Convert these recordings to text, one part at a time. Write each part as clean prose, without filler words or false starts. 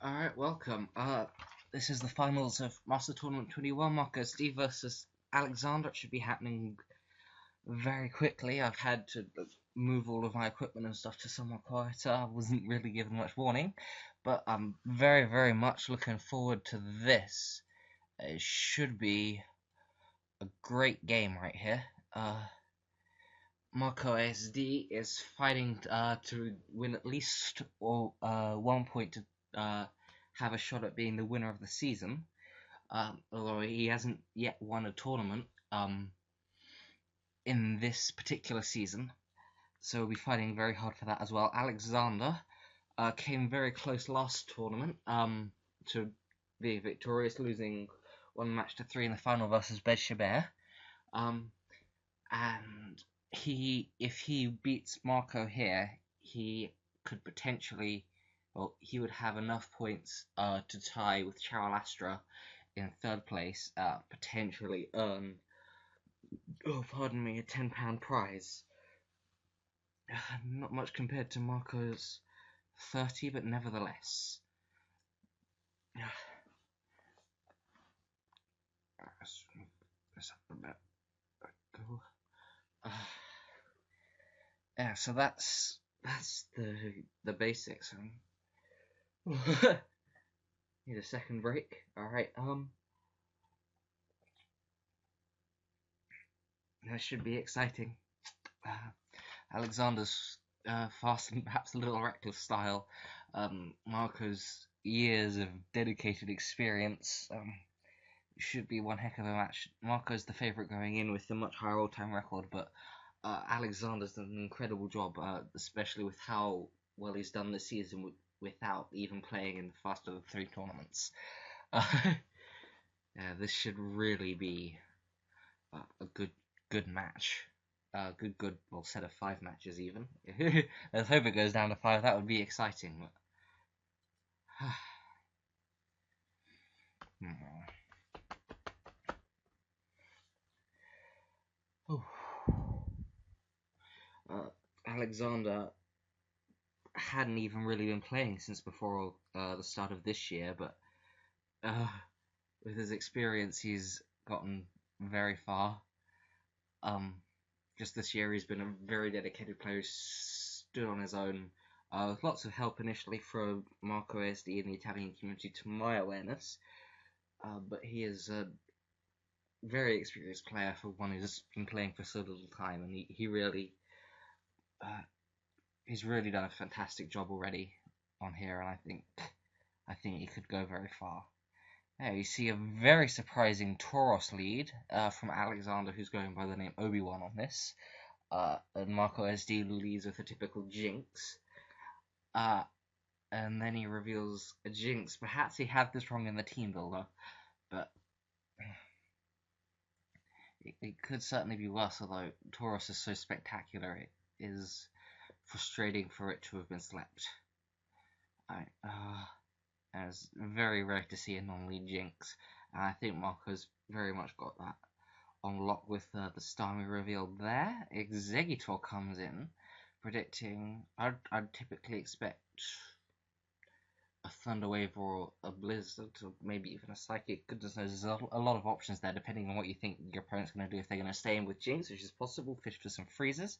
Alright, welcome. This is the finals of Master Tournament 21, Marcoasd versus Alexander. It should be happening very quickly. I've had to move all of my equipment and stuff to somewhere quieter. I wasn't really given much warning, but I'm very, very much looking forward to this. It should be a great game right here. Marcoasd is fighting to win at least 1 point to have a shot at being the winner of the season, although he hasn't yet won a tournament in this particular season, so we'll be fighting very hard for that as well. Alexander came very close last tournament to be victorious, losing 1-3 in the final versus Bedshabear. And if he beats Marco here, he could potentially, he would have enough points to tie with Charal Astra in third place, potentially earn, a £10 prize. Not much compared to Marco's 30, but nevertheless. Yeah, so that's the basics. Need a second break. All right. That should be exciting. Alexander's fast and perhaps a little reckless style. Marco's years of dedicated experience. Should be one heck of a match. Marco's the favourite going in with a much higher all-time record, but Alexander's done an incredible job, especially with how well he's done this season without even playing in the faster than 3 tournaments. Yeah, this should really be a good match. Good set of 5 matches even. Let's hope it goes down to 5. That would be exciting. Alexander hadn't even really been playing since before the start of this year, but with his experience, he's gotten very far. Just this year, he's been a very dedicated player who stood on his own, with lots of help initially from Marcoasd and the Italian community, to my awareness. But he is a very experienced player for one who's been playing for so little time, and he really, he's really done a fantastic job already on here, and I think he could go very far. There you see a very surprising Tauros lead from Alexander, who's going by the name Obi-Wan on this. And Marcoasd leads with a typical Jinx. And then he reveals a Jinx. Perhaps he had this wrong in the team builder, but it could certainly be worse, although Tauros is so spectacular, it is frustrating for it to have been slept. It's very rare to see a non-lead Jinx, and I think Marco's very much got that on lock with the Starmie reveal there. Exeggutor comes in, predicting, I'd typically expect a Thunderwave or a Blizzard, or maybe even a Psychic. Goodness knows, there's a lot of options there, depending on what you think your opponent's going to do. If they're going to stay in with Jinx, which is possible, fish for some freezes.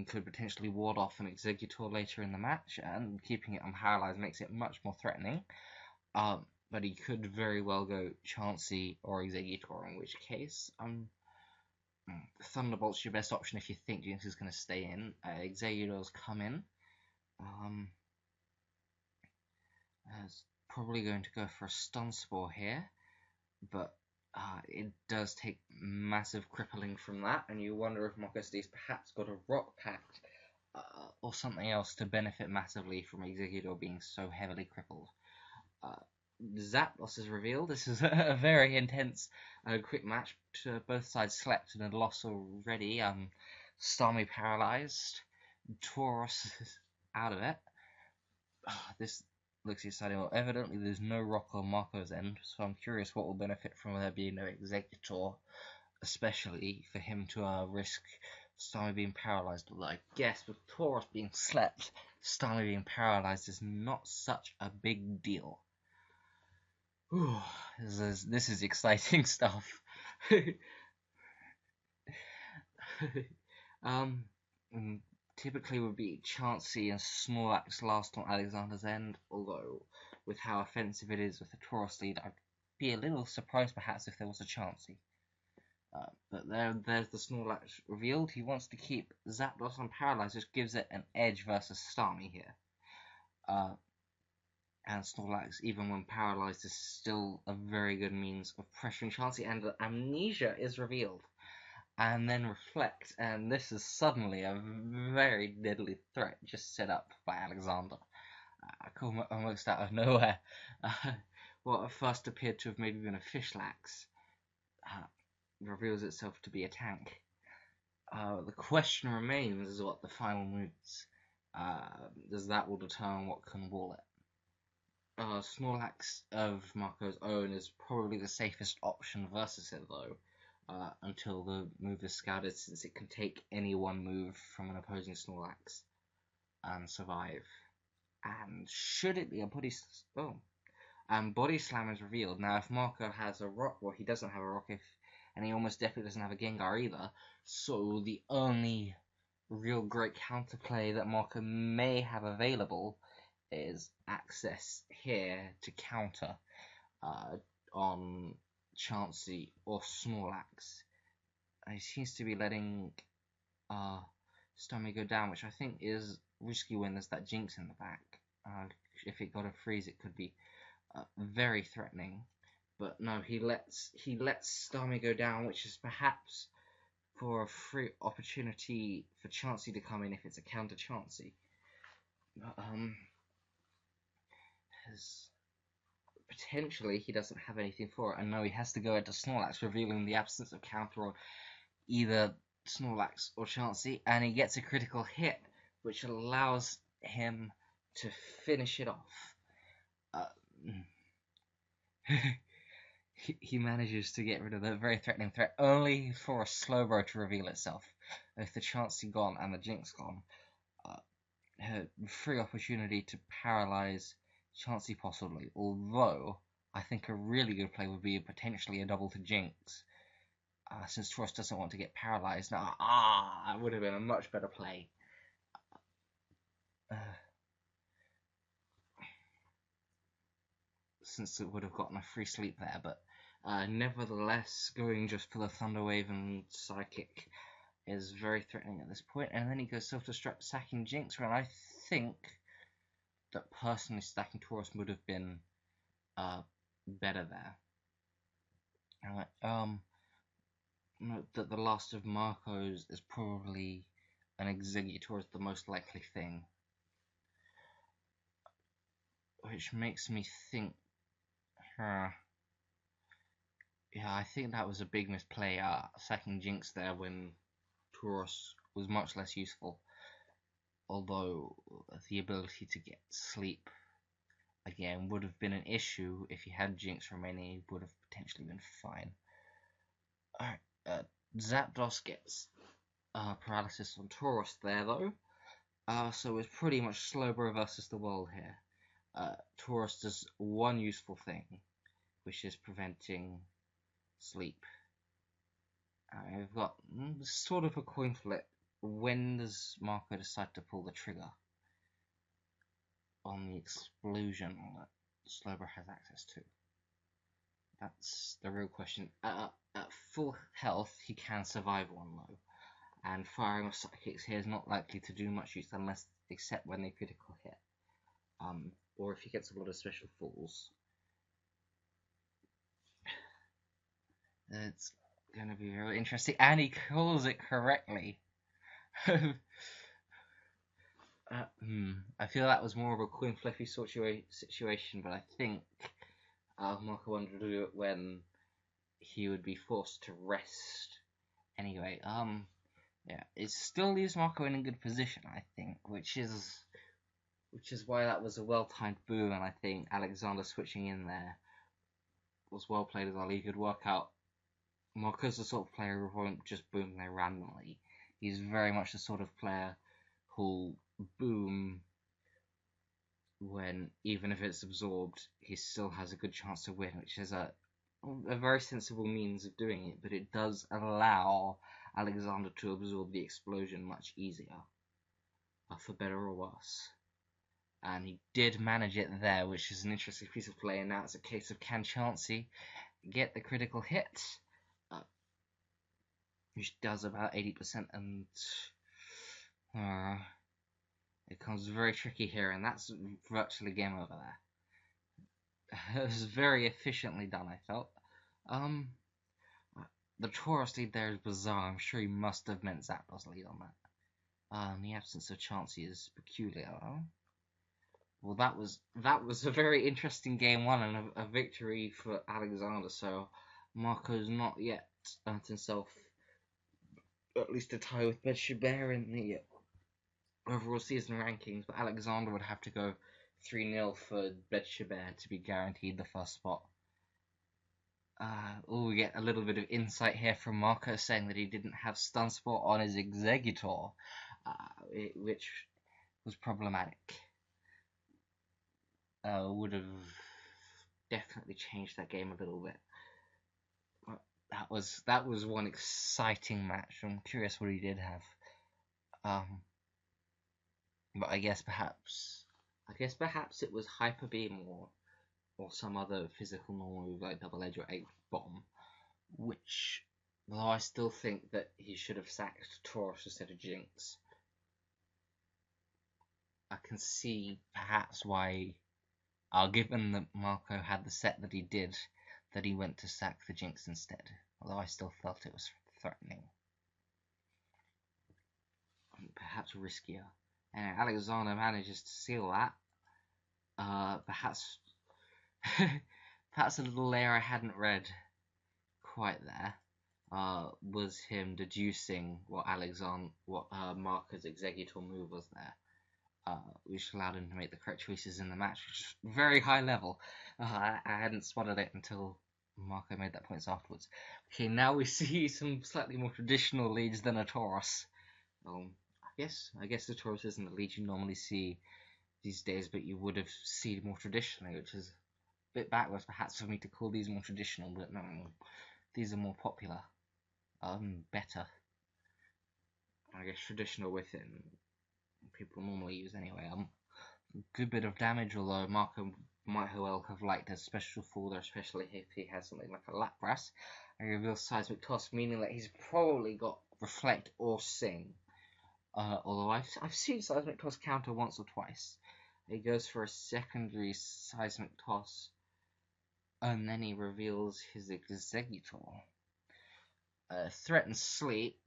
Could potentially ward off an Exeggutor later in the match, and keeping it unparalyzed makes it much more threatening. But he could very well go Chansey or Exeggutor, in which case Thunderbolt's your best option if you think Jinx is going to stay in. Exeggutor's come in. Is probably going to go for a Stun Spore here, but it does take massive crippling from that, and you wonder if Marcoasd's perhaps got a Rock Pact or something else to benefit massively from Exeggutor being so heavily crippled. Zapdos is revealed. This is a very intense, quick match. Both sides slept and had lost already. Starmie paralyzed. Tauros is out of it. This looks exciting. Well, evidently there's no rock on Marco's end, so I'm curious what will benefit from there being no Exeggutor, especially for him to risk Stami being paralysed, although I guess with Tauros being slept, Stami being paralysed is not such a big deal. Ooh, this is exciting stuff. um, Typically would be Chansey and Snorlax last on Alexander's end, although with how offensive it is with the Tauros lead, I'd be a little surprised perhaps if there was a Chansey. But there's the Snorlax revealed. He wants to keep Zapdos on Paralyze, which gives it an edge versus Starmie here. And Snorlax, even when paralyzed, is still a very good means of pressuring Chansey. And Amnesia is revealed. And then Reflect, and this is suddenly a very deadly threat just set up by Alexander. Almost out of nowhere. What at first appeared to have maybe been a Fishlax reveals itself to be a tank. The question remains is what the final moves. Does that will determine what can wall it. Snorlax of Marco's own is probably the safest option versus it though, until the move is scouted, since it can take any one move from an opposing Snorlax and survive. And should it be a body Body Slam is revealed. Now if Marco has a rock, well he doesn't have a rock, and he almost definitely doesn't have a Gengar either, so the only real great counterplay that Marco may have available is access here to counter on Chansey or Snorlax. He seems to be letting Starmie go down, which I think is risky when there's that Jinx in the back. If it got a freeze, it could be very threatening. But no, he lets Starmie go down, which is perhaps for a free opportunity for Chansey to come in if it's a counter Chansey. Potentially he doesn't have anything for it, and no, he has to go into Snorlax, revealing the absence of counter on either Snorlax or Chansey, and he gets a critical hit, which allows him to finish it off. He manages to get rid of the very threatening threat, only for a Slowbro to reveal itself. With the Chansey gone and the Jinx gone, free opportunity to paralyze Chansey possibly, although I think a really good play would be potentially a double to Jinx, since Tauros doesn't want to get paralyzed. Now, it would have been a much better play. Since it would have gotten a free sleep there, but nevertheless, going just for the Thunder Wave and Psychic is very threatening at this point. And then he goes self-destruct, sacking Jinx, when I think that personally stacking Tauros would have been better there. Note that the last of Marco's is probably an Exeggutor is the most likely thing, which makes me think, yeah, I think that was a big misplay, sacking Jinx there when Tauros was much less useful, although the ability to get sleep again would have been an issue. If he had Jinx remaining, he would have potentially been fine. Alright, Zapdos gets paralysis on Tauros there though, so it's pretty much Slowbro versus the world here. Tauros does one useful thing, which is preventing sleep. We've got sort of a coin flip. When does Marco decide to pull the trigger on the explosion that Slowbro has access to? That's the real question. At full health, he can survive one though, and firing of Psychics here is not likely to do much use except when they critical hit. Or if he gets a lot of special falls. It's going to be very interesting, and he calls it correctly. I feel that was more of a coin flippy situation, but I think Marco wanted to do it when he would be forced to rest. Anyway, yeah, it still leaves Marco in a good position, I think, which is why that was a well-timed boom, and I think Alexander switching in there was well played as well. He could work out. Marco's the sort of player who won't just boom there randomly. He's very much the sort of player who'll boom when, even if it's absorbed, he still has a good chance to win, which is a very sensible means of doing it, but it does allow Alexander to absorb the explosion much easier, for better or worse. And he did manage it there, which is an interesting piece of play, and now it's a case of can Chauncey get the critical hit, which does about 80%, and it becomes very tricky here, and that's virtually game over there. It was very efficiently done, I felt. The Taurus lead there is bizarre. I'm sure he must have meant Zapdos lead on that. The absence of Chauncey is peculiar. Well, that was a very interesting game one and a victory for Alexander. So Marco's not yet earned himself at least a tie with Bear in the overall season rankings, but Alexander would have to go 3-0 for Bear to be guaranteed the first spot. We get a little bit of insight here from Marco saying that he didn't have Stun Sport on his Exeggutor, which was problematic. Would have definitely changed that game a little bit. That was one exciting match. I'm curious what he did have. But I guess perhaps it was Hyper Beam or some other physical normal move like Double Edge or Egg Bomb, which, though I still think that he should have sacked Taurus instead of Jinx. I can see perhaps why, given that Marco had the set that he did, that he went to sack the Jinx instead, although I still felt it was threatening. Perhaps riskier. And Alexander manages to seal that. Perhaps a little layer I hadn't read quite there was him deducing what Marco's Exeggutor move was there, which allowed him to make the correct choices in the match, which is very high level. I hadn't spotted it until Marco made that points afterwards. Okay, now we see some slightly more traditional leads than a Taurus. I guess the Taurus isn't the lead you normally see these days, but you would have seen more traditionally, which is a bit backwards perhaps for me to call these more traditional, but no, these are more popular, better. I guess traditional within people normally use anyway. Good bit of damage, although Marco might well have liked a special folder, especially if he has something like a Lapras. And reveals Seismic Toss, meaning that he's probably got Reflect or Sing. Although I've seen Seismic Toss counter once or twice. He goes for a secondary Seismic Toss, and then he reveals his Exeggutor. Threatens Sleep,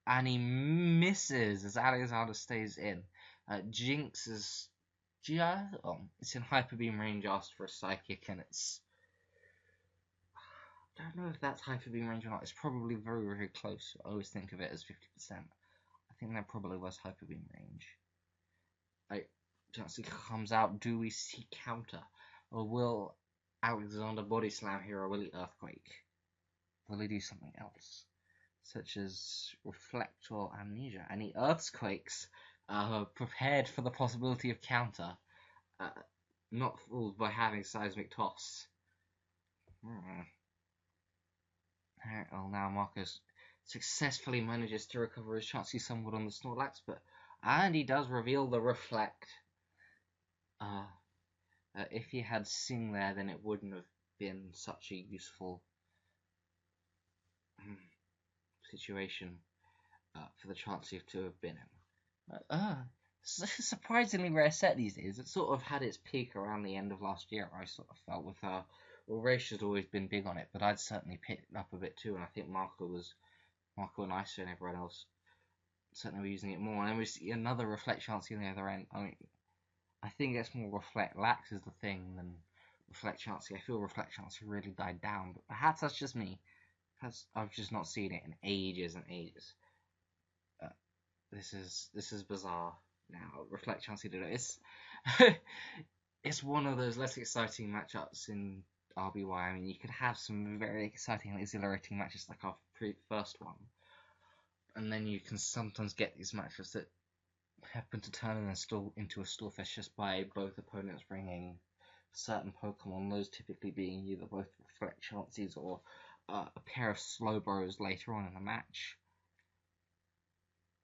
and he misses as Alexander stays in. Jinx is it's in Hyper Beam range, asked for a Psychic, and it's... I don't know if that's Hyper Beam range or not. It's probably very, very close. I always think of it as 50%. I think that probably was Hyper Beam range. Chauncey comes out. Do we see counter? Or will Alexander body slam here, or will he Earthquake? Will he do something else? Such as Reflect or Amnesia. And he Earthquakes, prepared for the possibility of counter. Not fooled by having Seismic Toss. Alright, well now Marcus successfully manages to recover his Chauncey somewhat on the Snorlax, and he does reveal the Reflect. If he had Sing there, then it wouldn't have been such a useful situation for the Chauncey to have been in. Surprisingly rare set these days. It sort of had its peak around the end of last year, I sort of felt, with Raish has always been big on it, but I'd certainly picked up a bit too, and I think Marco and Ice and everyone else certainly were using it more. And then we see another Reflect Chauncey on the other end. I mean, I think it's more Reflect Lax is the thing than Reflect Chauncey. I feel Reflect Chauncey really died down, but perhaps that's just me. Perhaps I've just not seen it in ages and ages. This is bizarre. Now Reflect Chauncey did it. It's one of those less exciting matchups in RBY. I mean, you could have some very exciting and exhilarating matches like our first one. And then you can sometimes get these matchups that happen to turn into a Storefest just by both opponents bringing certain Pokemon, those typically being either both Reflect Chances or a pair of Slowbros later on in the match.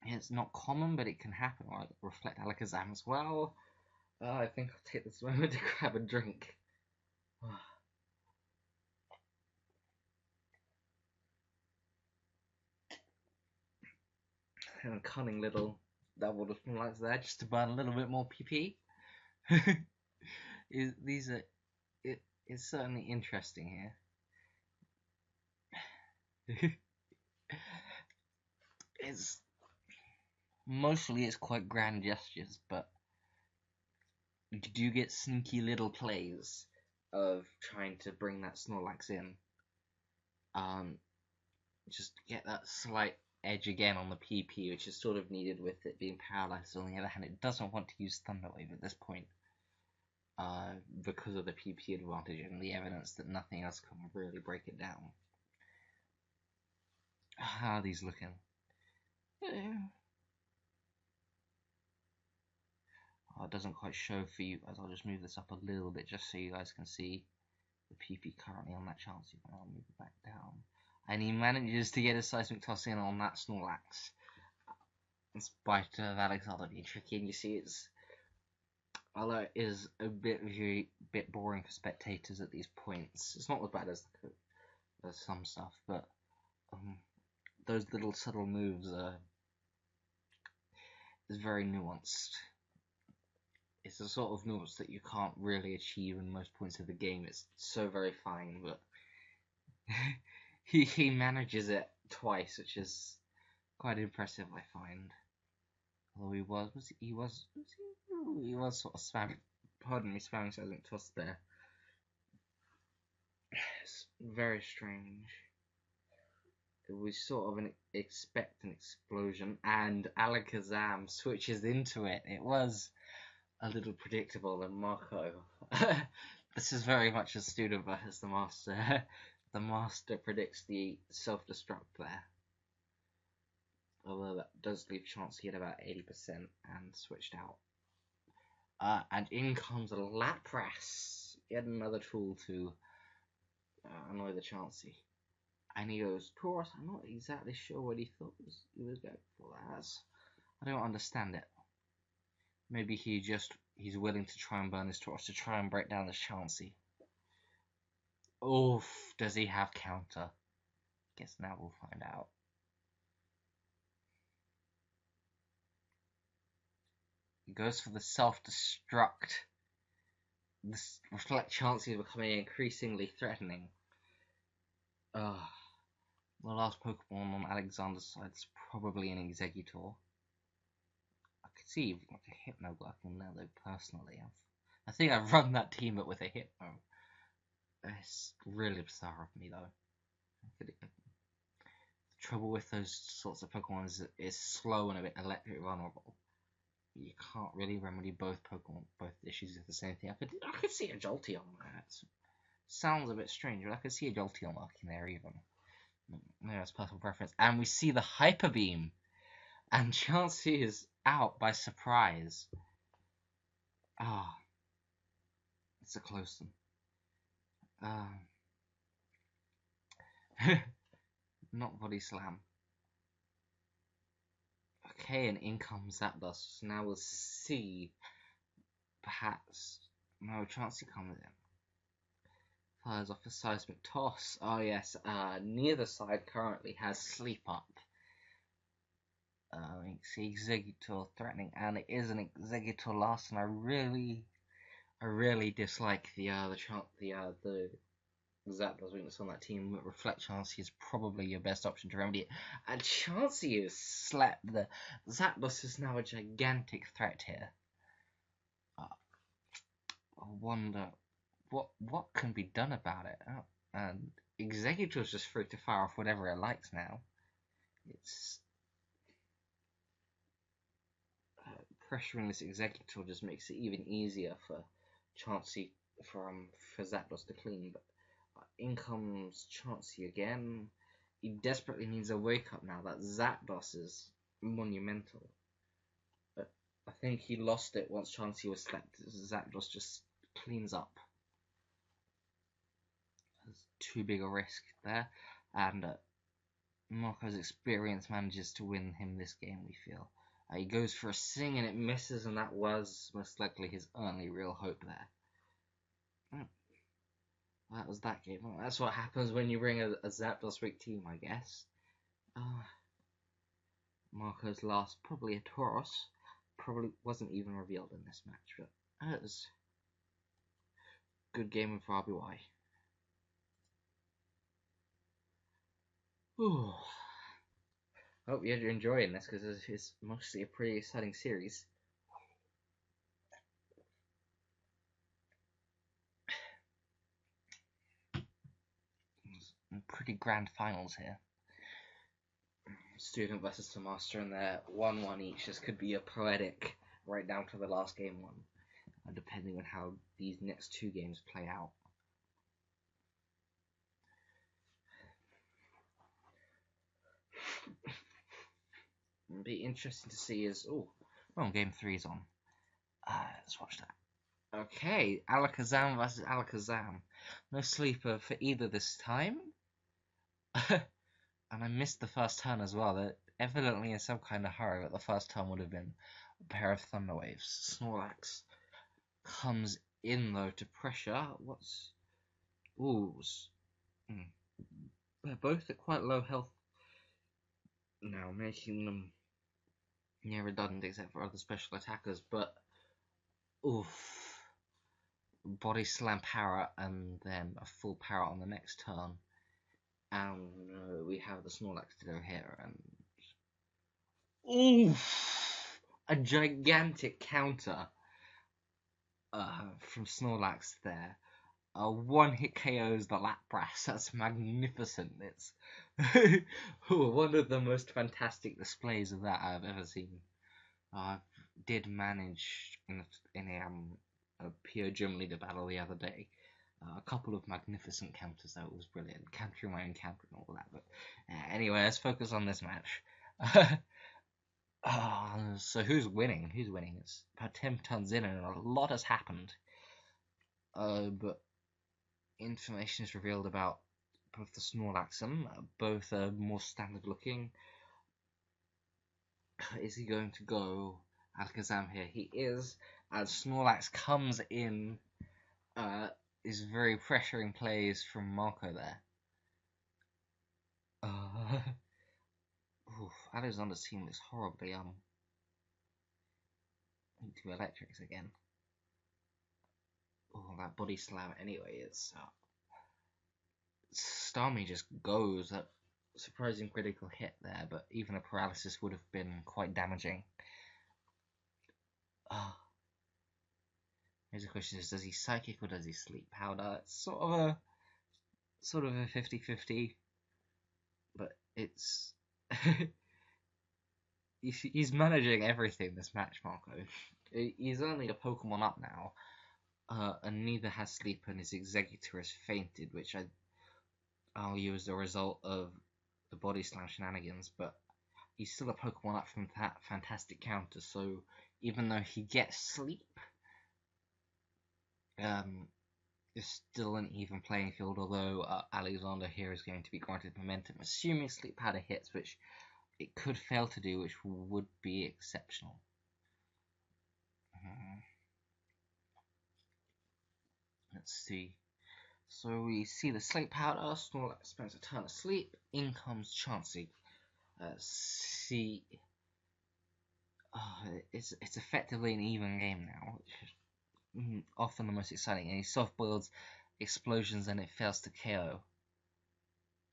It's not common, but it can happen, like Reflect Alakazam as well. I think I'll take this moment to grab a drink. And a cunning little double lights there just to burn a little bit more PP. It's certainly interesting here. It's quite grand gestures, but you do get sneaky little plays of trying to bring that Snorlax in. Just get that slight edge again on the PP, which is sort of needed with it being paralyzed. On the other hand, it doesn't want to use Thunder Wave at this point, because of the PP advantage and the evidence that nothing else can really break it down. How are these looking? Oh, it doesn't quite show for you guys. I'll just move this up a little bit just so you guys can see the PP currently on that chance. I'll move it back down. And he manages to get a Seismic Toss in on that Snorlax, in spite of Alexander being tricky. And you see, although it is a bit boring for spectators at these points, it's not as bad as some stuff, but those little subtle moves is very nuanced. It's a sort of nuance that you can't really achieve in most points of the game. It's so very fine, but he manages it twice, which is quite impressive, I find. Although he was sort of spamming Seismic Toss there. It's very strange. We sort of expect an explosion, and Alakazam switches into it. It was a little predictable, and Marco. This is very much a student versus the master. The master predicts the self-destruct there. Although that does leave Chansey at about 80% and switched out. And in comes a Lapras. Yet another tool to annoy the Chansey. And he goes, Tauros, I'm not exactly sure what he thought he was going for that. I don't understand it. Maybe he's willing to try and burn his Tauros to try and break down this Chansey. Oof, does he have counter? Guess now we'll find out. He goes for the self-destruct. This Reflect Chansey is becoming increasingly threatening. The last Pokemon on Alexander's side is probably an Exeggutor. I could see like a Hypno working there though, personally. I think I've run that team up with a Hypno. It's really bizarre of me though. The trouble with those sorts of Pokemon is it's slow and a bit electric vulnerable. You can't really remedy both issues of the same thing. I could see a Jolteon there. Sounds a bit strange, but I could see a Jolteon working there even. Maybe that's personal preference. And we see the Hyper Beam. And Chansey is out by surprise. It's a close one. Not Body Slam. Okay, and in comes Zapdos. Now we'll see. Perhaps. No, Chansey comes in. Fires off a Seismic Toss. Oh yes, neither side currently has Sleep Up. You can see Exeggutor threatening, and it is an Exeggutor last, and I really dislike the Zapdos weakness on that team. Reflect Chansey is probably your best option to remedy it, and Chansey is slept. The Zapdos is now a gigantic threat here. I wonder what can be done about it. And Exeggutor's just free to fire off whatever it likes now. It's pressuring this Exeggutor just makes it even easier for Chansey for Zapdos to clean. But in comes Chansey again. he desperately needs a wake-up now. That Zapdos is monumental. But I think he lost it once Chansey was slept. Zapdos just cleans up. There's too big a risk there. And Marco's experience manages to win him this game, we feel. He goes for a Sing and it misses, and that was most likely his only real hope there. That was that game. Well, that's what happens when you bring a Zapdos weak team, I guess. Marco's last, probably a Tauros. Probably wasn't even revealed in this match, but it was a good game of RBY. Ooh. Hope you're enjoying this, because it's mostly a pretty exciting series. Pretty grand finals here. Student versus the Master, and they're 1-1 each. This could be a poetic right down to the last game one, depending on how these next two games play out. It'd be interesting to see is game 3 is on. Let's watch that. Okay, Alakazam versus Alakazam. No sleeper for either this time. And I missed the first turn as well. They're evidently in some kind of hurry, but the first turn would have been a pair of Thunder Waves. Snorlax comes in though to pressure. They're both at quite low health now, making them near redundant except for other special attackers, but body slam power and then a full power on the next turn, and we have the Snorlax to go here, and a gigantic counter from Snorlax there. One-hit KOs the Lapras. That's magnificent. It's one of the most fantastic displays of that I've ever seen. I did manage in a PO Gym Leader battle the other day. A couple of magnificent counters, though. It was brilliant. Countering my own counter and all that. But anyway, let's focus on this match. So who's winning? It's about 10 turns in and a lot has happened. But information is revealed about both the Snorlax and both are more standard looking. Is he going to go Alakazam here? He is, as Snorlax comes in, is very pressuring plays from Marco there. Alexander's team looks horribly into electrics again. That body slam anyway, it's Starmie just goes at surprising critical hit there, but even a paralysis would have been quite damaging. Here's the question: does he psychic or does he sleep powder? It's sort of a 50-50, but it's he's managing everything this match, Marco. He's only a Pokemon up now, and neither has sleep, and his Executor has fainted, which I argue is the result of the body slam shenanigans, but he's still a Pokemon up from that fantastic counter, so even though he gets sleep, it's still an even playing field, although Alexander here is going to be granted momentum, assuming sleep powder hits, which it could fail to do, which would be exceptional. Let's see. So we see the sleep powder, Snorlax spends a turn asleep, in comes Chansey. It's effectively an even game now, which is often the most exciting. And he soft boils explosions and it fails to KO.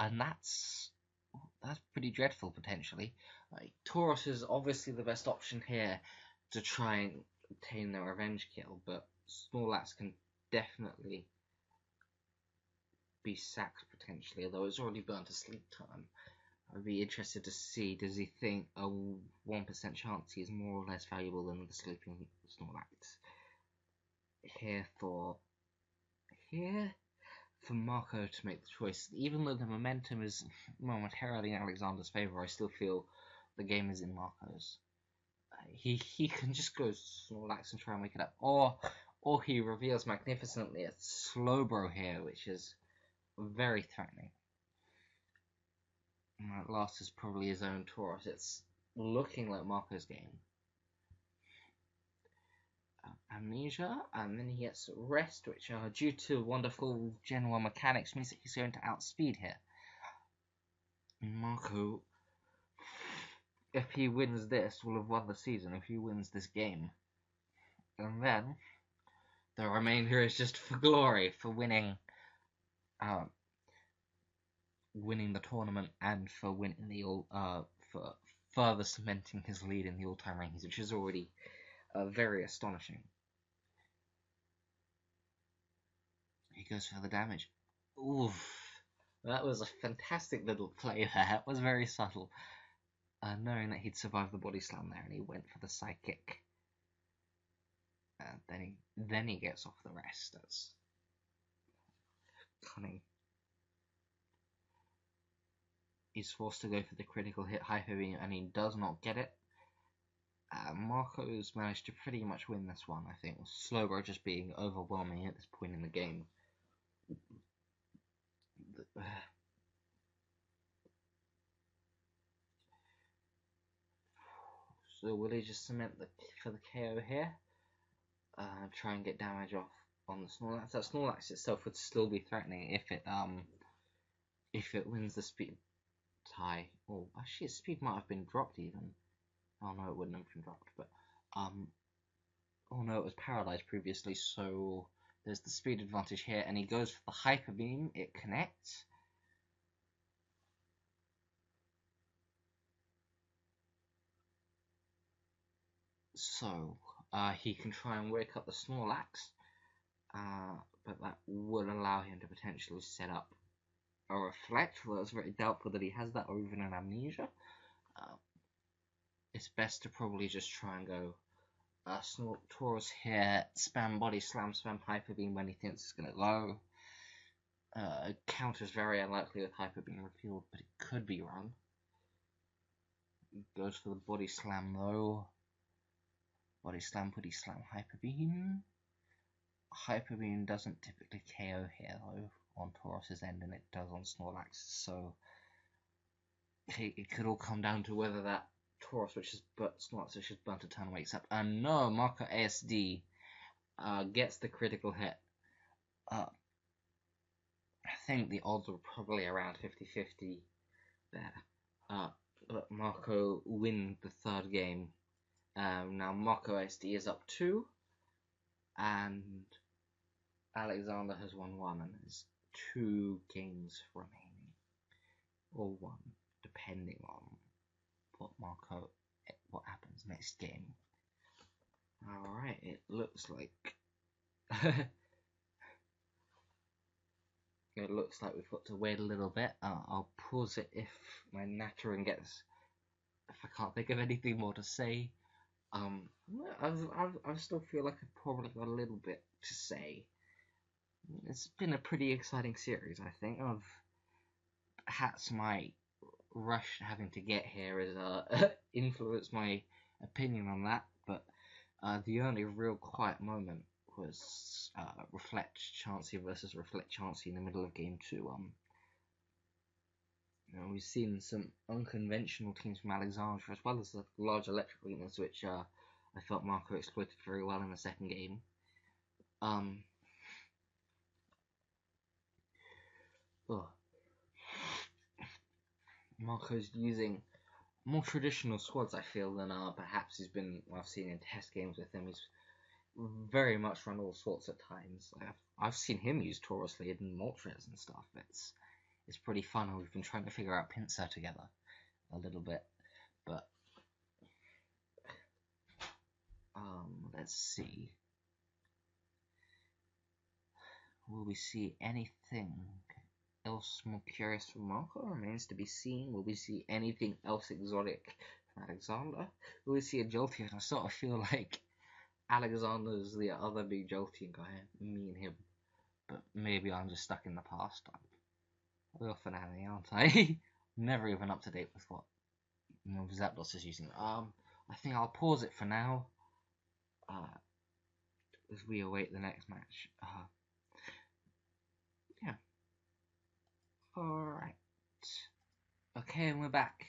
And that's pretty dreadful potentially. Tauros is obviously the best option here to try and obtain the revenge kill, but Snorlax can definitely be sacked potentially, although it's already burnt to sleep time. I'd be interested to see, does he think a 1% chance he is more or less valuable than the sleeping Snorlax? Here for Marco to make the choice. Even though the momentum is momentarily in Alexander's favour, I still feel the game is in Marco's. He can just go Snorlax and try and wake it up, or he reveals magnificently a Slowbro here, which is very threatening. And that last is probably his own Tauros. It's looking like Marco's game. Amnesia, and then he gets Rest, which due to wonderful general mechanics means that he's going to outspeed here. Marco, if he wins this, will have won the season if he wins this game. And then the remainder is just for glory, for winning the tournament and for winning the for further cementing his lead in the all-time rankings, which is already very astonishing. He goes for the damage. Oof. That was a fantastic little play there. It was very subtle. Knowing that he'd survived the body slam there, and he went for the side kick. Then he gets off the Rest. That's cunning. He's forced to go for the critical hit Hyper Beam, and he does not get it. Marco's managed to pretty much win this one, I think. Slowbro just being overwhelming at this point in the game. So will he just cement for the KO here? Try and get damage off on the Snorlax. That Snorlax itself would still be threatening if it wins the speed tie. Oh, actually, its speed might have been dropped even. Oh no, it wouldn't have been dropped. But oh no, it was paralyzed previously. So there's the speed advantage here, and he goes for the Hyper Beam. It connects. So he can try and wake up the Snorlax, but that would allow him to potentially set up a Reflect, although it's very doubtful that he has that, or even an Amnesia. It's best to probably just try and go Tauros here, spam Body Slam, spam Hyper Beam when he thinks it's going to go. Counter's very unlikely with Hyper Beam revealed, but it could be run. Goes for the Body Slam though. Body Slam, Hyper Beam. Hyper Beam doesn't typically KO here though on Tauros's end, and it does on Snorlax, so it could all come down to whether that Tauros, Snorlax, which is burnt a turn, wakes up. And no, Marcoasd gets the critical hit. I think the odds were probably around 50-50 there. But Marco wins the third game. Now Marcoasd is up 2, and Alexander has won 1, and there's 2 games remaining, or 1, depending on what happens next game. Alright, it looks like we've got to wait a little bit. I'll pause it if my nattering if I can't think of anything more to say. I still feel like I've probably got a little bit to say. It's been a pretty exciting series, I think. Perhaps my rush having to get here has influenced my opinion on that, but the only real quiet moment was Reflect Chansey versus Reflect Chansey in the middle of Game 2. We've seen some unconventional teams from Alexandra, as well as the large electric weakness, which I felt Marco exploited very well in the second game. Marco's using more traditional squads, I feel, than perhaps I've seen in test games with him. He's very much run all sorts at times. I've seen him use Tauros Lead and Moltres and stuff. It's pretty fun, and we've been trying to figure out Pinsir together a little bit. But let's see. Will we see anything else more curious from Marco? Remains to be seen. Will we see anything else exotic from Alexander? Will we see a Jolteon? I sort of feel like Alexander's the other big Jolteon guy, me and him. But maybe I'm just stuck in the past. I'm a real finale, aren't I? Never even up to date with what Zapdos is using. I think I'll pause it for now. As we await the next match. Yeah. Alright. Okay, and we're back.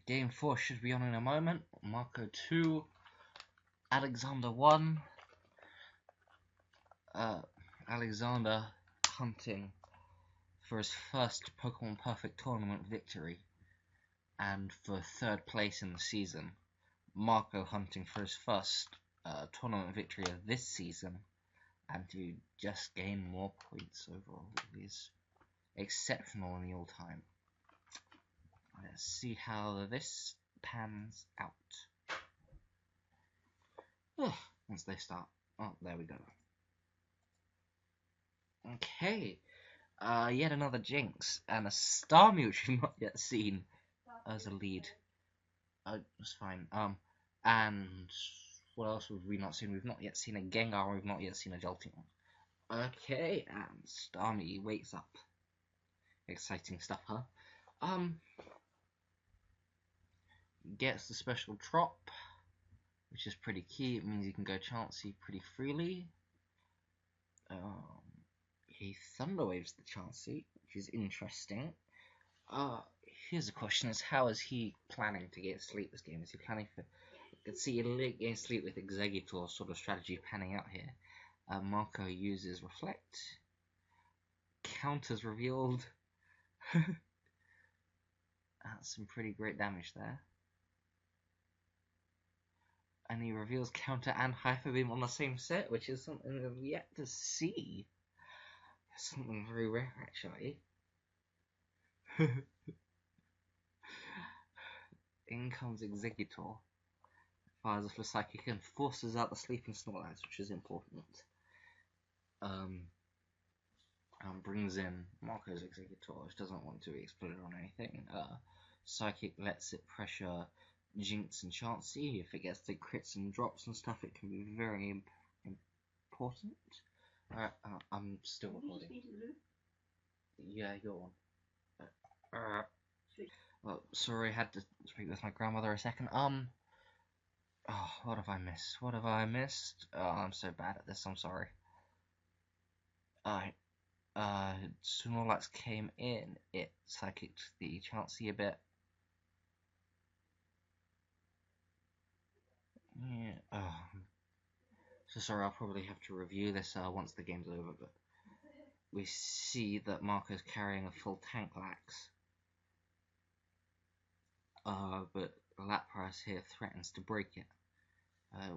Game 4 should be on in a moment. Marco 2. Alexander 1. Alexander hunting for his first Pokemon Perfect Tournament victory. And for 3rd place in the season. Marco hunting for his first tournament victory of this season, and to just gain more points overall. He's exceptional in the all-time. Let's see how this pans out. Once they start. Oh, there we go. Okay. Yet another Jinx, and a Starmie which we've not yet seen as a lead. That's fine. And what else have we not seen? We've not yet seen a Gengar, we've not yet seen a Jolteon. Okay, and Starmie wakes up. Exciting stuff, huh? Gets the special drop, which is pretty key. It means you can go Chansey pretty freely. He Thunder Waves the Chansey, which is interesting. Here's a question: is how is he planning to get sleep this game? Is he planning for? You can see getting sleep with Exeggutor sort of strategy panning out here. Marco uses Reflect. Counters revealed. That's some pretty great damage there. And he reveals Counter and Hyper Beam on the same set, which is something we've yet to see. Something very rare, actually. In comes Exeggutor. Fires off the Psychic and forces out the Sleeping Snorlax, which is important. Brings in Marco's Exeggutor, which doesn't want to explode on anything. Psychic lets it pressure Jinx and Chansey. If it gets the crits and drops and stuff, it can be very important. Alright, I'm still recording. Yeah, go on. Well, sorry, I had to speak with my grandmother a second. Oh, what have I missed? What have I missed? Oh, I'm so bad at this, I'm sorry. Alright. Snorlax came in, it psychicked the Chansey a bit. Yeah, so sorry, I'll probably have to review this once the game's over, but we see that Marco's carrying a full Tanklax. But Lapras here threatens to break it.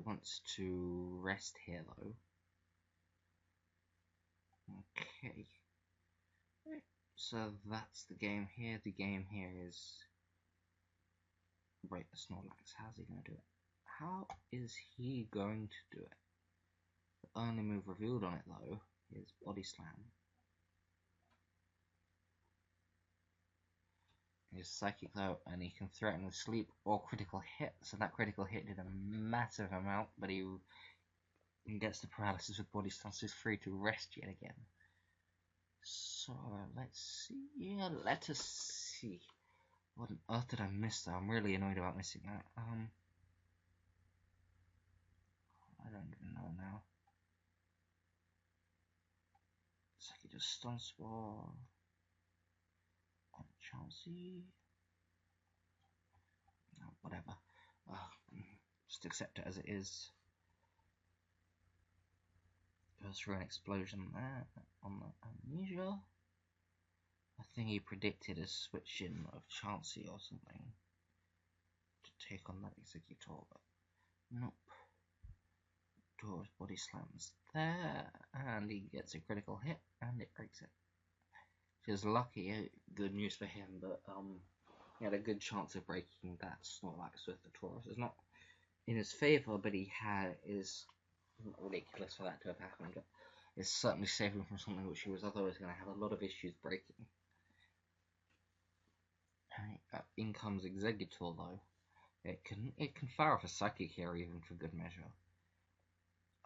Wants to rest here though. Okay. So that's the game here. The game here is break the Snorlax. How's he going to do it? How is he going to do it? The only move revealed on it though is Body Slam. He's Psychic though, and he can threaten with Sleep or Critical Hit. So that Critical Hit did a massive amount, but he gets the paralysis with Body Slam, so he's free to rest yet again. So let's see. Yeah, let us see. What on earth did I miss though? I'm really annoyed about missing that. I don't even know now. Psychic just Stun Spore on Chansey. No, whatever. Just accept it as it is. Goes through an explosion there on the Amnesia. I think he predicted a switch in of Chansey or something to take on that Exeggutor, but nope. Doors Body Slams there, and he gets a critical hit, and it breaks it. Which is lucky, good news for him, but he had a good chance of breaking that Snorlax with the Taurus. It's not in his favour, but he is ridiculous for that to have happened. But it's certainly saving him from something which he was otherwise going to have a lot of issues breaking. In comes Exeggutor though. It can fire off a Psychic here even for good measure.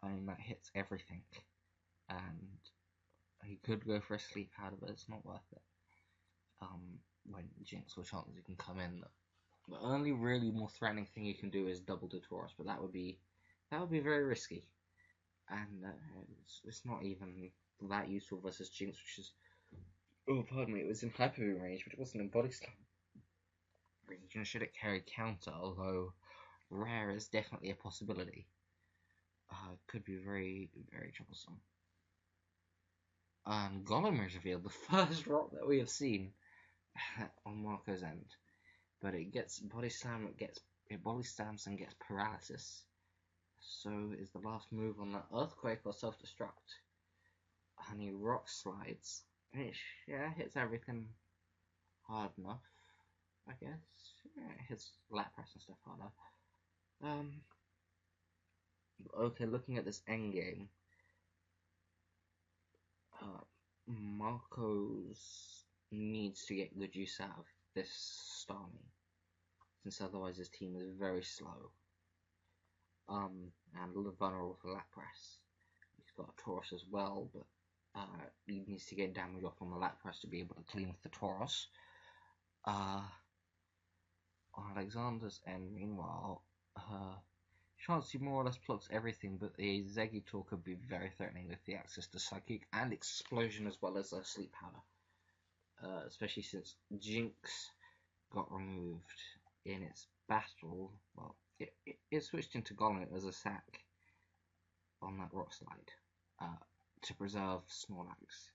I mean, that hits everything. and he could go for a sleep powder, but it's not worth it. When Jinx or Chansey can come in, the only really more threatening thing you can do is double to Taurus, but that would be very risky, and it's not even that useful versus Jinx, which is, oh pardon me, it was in Hyper Beam range, but it wasn't in Body Slam. Should it carry counter, although rare is definitely a possibility. Could be very, very troublesome. Golem is revealed, the first rock that we have seen on Marco's end. But it gets body slam, it body slams and gets paralysis. So is the last move on the earthquake or self-destruct. And he rock slides. Which, yeah, hits everything hard enough, I guess. Yeah, it hits lat press and stuff harder. Okay, looking at this endgame, Marco's needs to get good use out of this Starmie, since otherwise his team is very slow. And a little vulnerable for lat press. He's got a Taurus as well, but he needs to get damage off on the lat press to be able to clean with the Taurus. Alexander's end, meanwhile, Chansey more or less blocks everything, but the Exeggutor could be very threatening with the access to Psychic and Explosion as well as a Sleep Powder. Especially since Jinx got removed in its battle. Well, it switched into Golem as a sack on that rock slide to preserve Snorlax.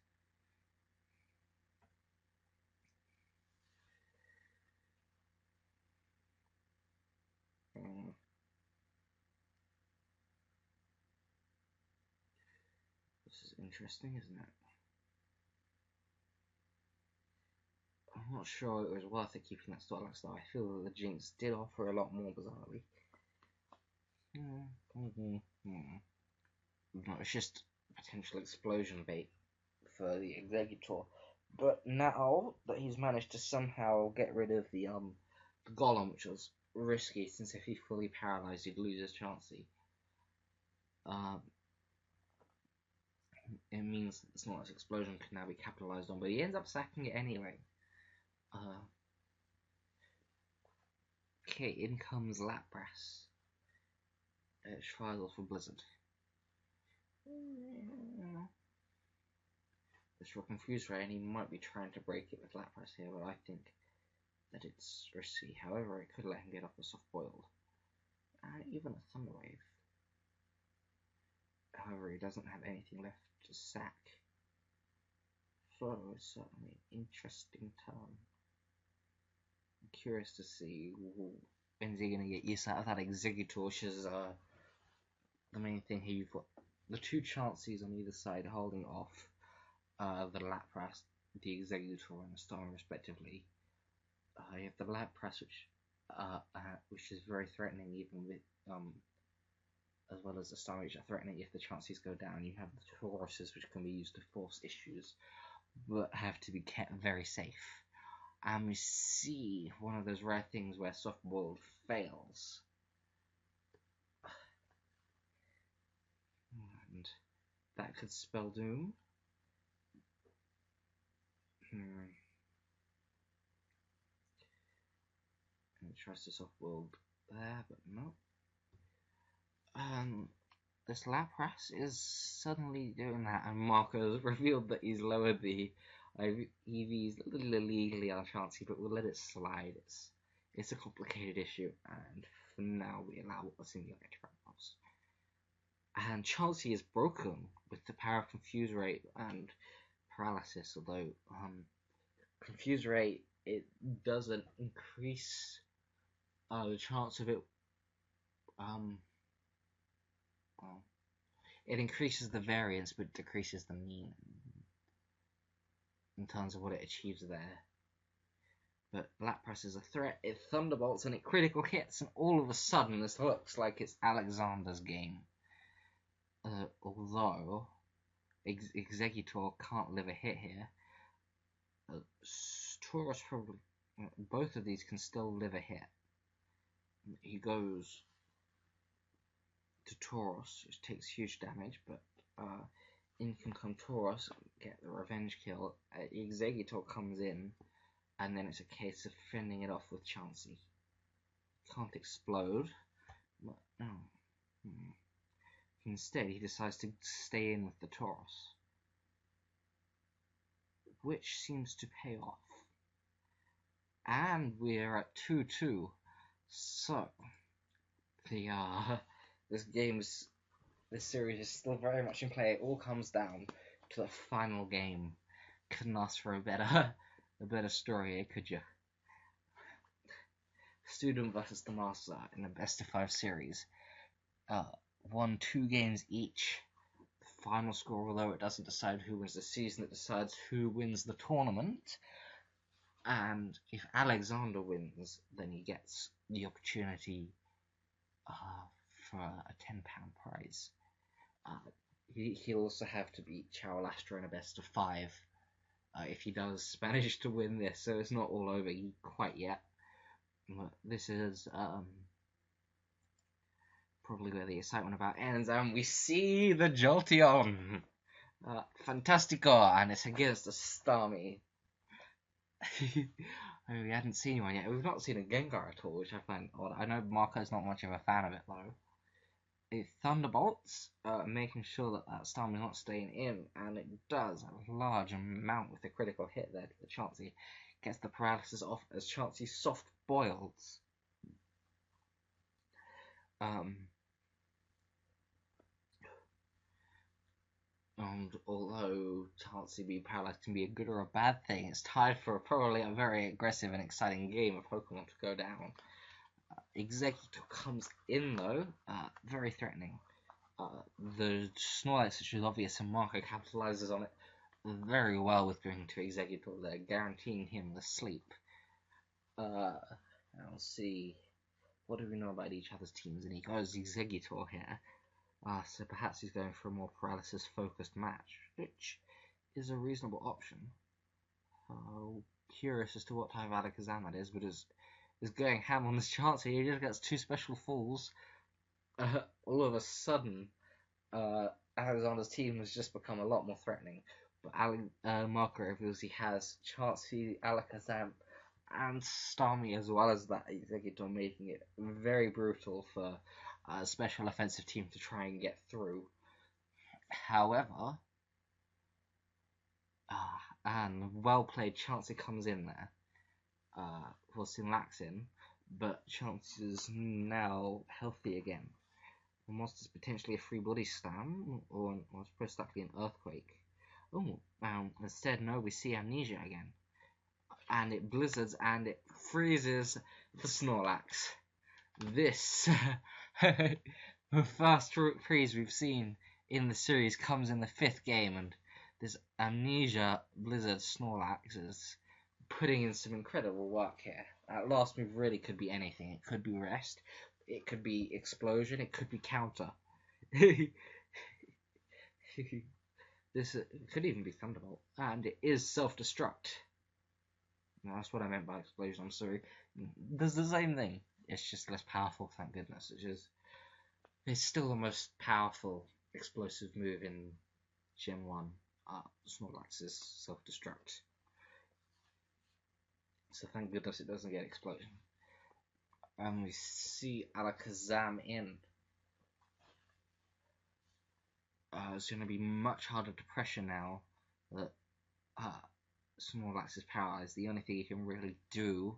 This is interesting, isn't it? I'm not sure it was worth it keeping that Snorlax though. I feel that the Jinx did offer a lot more bizarrely. No, it's just potential explosion bait for the Exeggutor. But now that he's managed to somehow get rid of the Golem, which was risky, since if he fully paralyzed, he'd lose his Chansey. It means that the Snorlax explosion can now be capitalized on, but he ends up sacking it anyway. Okay, in comes Lapras. Trials for Blizzard. This for Confuse Ray, and he might be trying to break it with Lapras here, but I think that it's risky. However, it could let him get off a soft boiled. And even a Thunder Wave. However, he doesn't have anything left to sack. So it's certainly an interesting turn. I'm curious to see when's he going to get use out of that Exeggutor, which is the main thing here. You've got the two Chanseys on either side holding off the Lapras, the Exeggutor, and the Star respectively. You have the Lapras, which is very threatening, even with as well as the Star, which are threatening if the Chanseys go down. You have the Tauruses, which can be used to force issues, but have to be kept very safe. And we see one of those rare things where soft boiled fails. And that could spell doom. And it tries to soft boiled there, but no. This Lapras is suddenly doing that, and Marco has revealed that he's lowered the EVs a little illegally on Chansey, but we'll let it slide. It's a complicated issue, and for now we allow what's in the electric box. And Chansey is broken with the power of Confuse Ray and Paralysis, although Confuse Ray, it doesn't increase the chance of it. It increases the variance, but decreases the mean in terms of what it achieves there. But Lapras is a threat. It thunderbolts and it critical hits, and all of a sudden this looks like it's Alexander's game. Although Exeggutor can't live a hit here. Taurus probably, both of these can still live a hit. He goes to Taurus, which takes huge damage, but in can come Tauros, get the revenge kill. Executor comes in, and then it's a case of fending it off with Chansey. Can't explode, but no. Instead, he decides to stay in with the Tauros, which seems to pay off. And we're at 2-2. So, this series is still very much in play. It all comes down to the final game. Couldn't ask for a better story, could you? Student versus the Master in a best-of-5 series. Won 2 games each. The final score, although it doesn't decide who wins the season, it decides who wins the tournament. And if Alexander wins, then he gets the opportunity for a £10 prize. He'll also have to beat Chaulastra in a best-of-5 if he does manage to win this, so it's not all over quite yet. But this is probably where the excitement about ends, and we see the Jolteon! Fantastico! And it's against the Starmie. We hadn't seen one yet. We've not seen a Gengar at all, which I find odd. I know Marco's not much of a fan of it, though. It thunderbolts, making sure that Starmie's not staying in, and it does a large amount with a critical hit there to the Chansey. Gets the paralysis off as Chansey soft boils. And although Chansey being paralyzed can be a good or a bad thing, it's tied for probably a very aggressive and exciting game of Pokemon to go down. Executor comes in though, very threatening. The Snorlax, which is obvious, and Marco capitalizes on it very well with going to Executor there, guaranteeing him the sleep. I'll see, what do we know about each other's teams? And he goes Executor here. So perhaps he's going for a more paralysis-focused match, which is a reasonable option. Curious as to what type of Alakazam it is, but is going ham on this chance here. He just gets 2 special falls. All of a sudden, Alexander's team has just become a lot more threatening. But Marco reveals he has Chansey, Alakazam, and Starmie as well as that Executor, making it very brutal for a special offensive team to try and get through. However, and well played, Chansey comes in there, forcing Lax in, but Chansey is now healthy again. The monster's potentially a free body slam, or it's most likely an earthquake. Oh, instead, no, we see Amnesia again. And it blizzards and it freezes the Snorlax. This, the first freeze we've seen in the series comes in the 5th game, and this Amnesia Blizzard Snorlax is putting in some incredible work here. At last move really could be anything. It could be rest, it could be explosion, it could be counter. This could even be Thunderbolt, and it is self-destruct. No, that's what I meant by explosion, I'm sorry. Does the same thing. It's just less powerful, thank goodness. It's still the most powerful explosive move in Gen 1. Snorlax is self-destruct. So thank goodness it doesn't get explosion. And we see Alakazam in. It's going to be much harder to pressure now that Snorlax is paralyzed. The only thing he can really do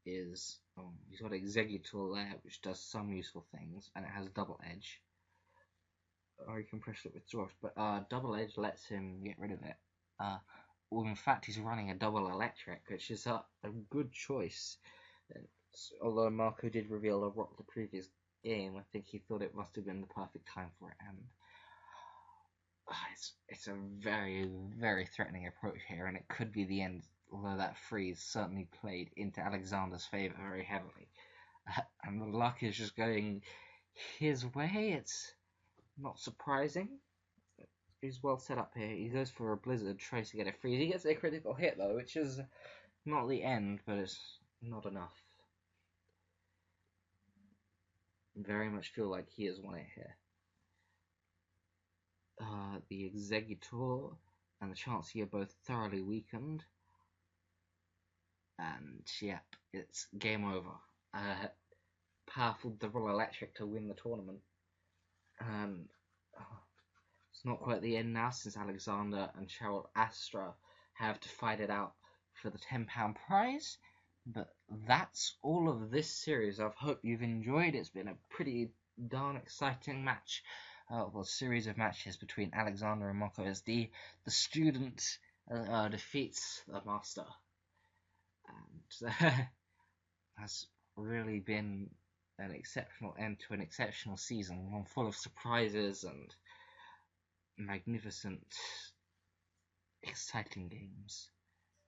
is he's got Executor there, which does some useful things, and it has double edge. Or he can pressure it with Dwarf, but double edge lets him get rid of it. Well, in fact, he's running a double electric, which is a good choice. Although Marco did reveal a rock the previous game, I think he thought it must have been the perfect time for it, and it's a very, very threatening approach here, and it could be the end, although that freeze certainly played into Alexander's favour very heavily. And the luck is just going his way. It's not surprising. He's well set up here. He goes for a Blizzard, tries to get a freeze. He gets a critical hit though, which is not the end, but it's not enough. Very much feel like he has won it here. the Executor and the Chancellor are both thoroughly weakened. And yep, it's game over. Powerful double electric to win the tournament. It's not quite the end now, since Alexander and Cheryl Astra have to fight it out for the £10 prize. But that's all of this series. I hope you've enjoyed. It's been a pretty darn exciting match. Well, series of matches between Alexander and Marcoasd. The student defeats the master. And has really been an exceptional end to an exceptional season, one full of surprises and magnificent, exciting games.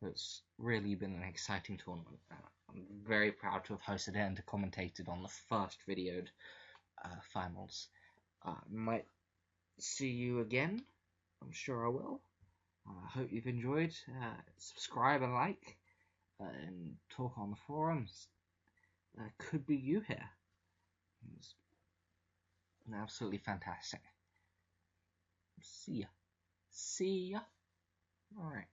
It's really been an exciting tournament. I'm very proud to have hosted it and to commentated on the first videoed finals. Might see you again. I'm sure I will. I hope you've enjoyed. Subscribe and like, and talk on the forums. Could be you here. It's absolutely fantastic. See ya. Alright.